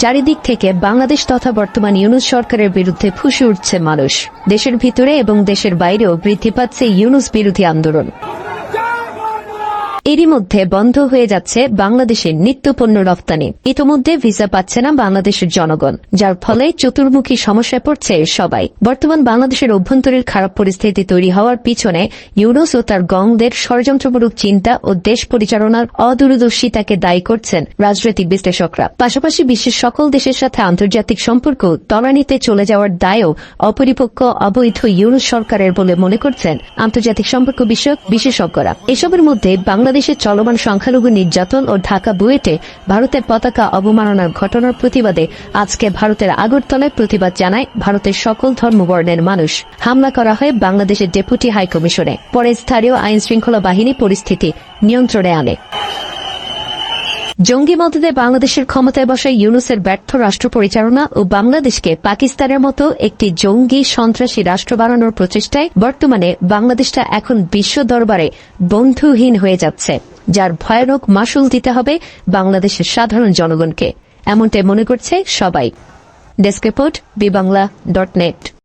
চারিদিক থেকে বাংলাদেশ তথা বর্তমান ইউনূস সরকারের বিরুদ্ধে ফুঁসে উঠছে মানুষ। দেশের ভিতরে এবং দেশের বাইরেও বৃদ্ধি পাচ্ছে ইউনূস বিরোধী আন্দোলন। এরই মধ্যে বন্ধ হয়ে যাচ্ছে বাংলাদেশের নিত্যপণ্য রপ্তানি। ইতোমধ্যে ভিসা পাচ্ছে না বাংলাদেশের জনগণ, যার ফলে চতুর্মুখী সমস্যায় পড়ছে সবাই। বর্তমান বাংলাদেশের অভ্যন্তরীণ খারাপ পরিস্থিতি তৈরি হওয়ার পিছনে ইউনূস ও তার গংদের ষড়যন্ত্রমূলক চিন্তা ও দেশ পরিচালনার অদূরদর্শিতাকে দায়ী করছেন রাজনৈতিক বিশ্লেষকরা। পাশাপাশি বিশ্বের সকল দেশের সাথে আন্তর্জাতিক সম্পর্ক তলানিতে চলে যাওয়ার দায়ও অপরিপক্ক অবৈধ ইউনূস সরকারের বলে মনে করছেন আন্তর্জাতিক সম্পর্ক বিষয়ক বিশেষজ্ঞরা। এসবের মধ্যে বাংলাদেশের চলমান সংখ্যালঘু নির্যাতন ও ঢাকা বুয়েটে ভারতের পতাকা অবমাননার ঘটনার প্রতিবাদে আজকে ভারতের আগরতলায় প্রতিবাদ জানায় ভারতের সকল ধর্মবর্ণের মানুষ। হামলা করা হয় বাংলাদেশের ডেপুটি হাইকমিশনে। পরে স্থানীয় আইন শৃঙ্খলা বাহিনী পরিস্থিতি নিয়ন্ত্রণে আনে। জঙ্গি মদদে বাংলাদেশের ক্ষমতায় বসা ইউনূসের ব্যর্থ রাষ্ট্র পরিচালনা ও বাংলাদেশকে পাকিস্তানের মতো একটি জঙ্গি সন্ত্রাসী রাষ্ট্র বানানোর প্রচেষ্টায় বর্তমানে বাংলাদেশটা এখন বিশ্ব দরবারে বন্ধুহীন হয়ে যাচ্ছে, যার ভয়ানক মাসুল দিতে হবে বাংলাদেশের সাধারণ জনগণকে, এমনটাই মনে করছে সবাই। Desk report, বিবাংলা.net।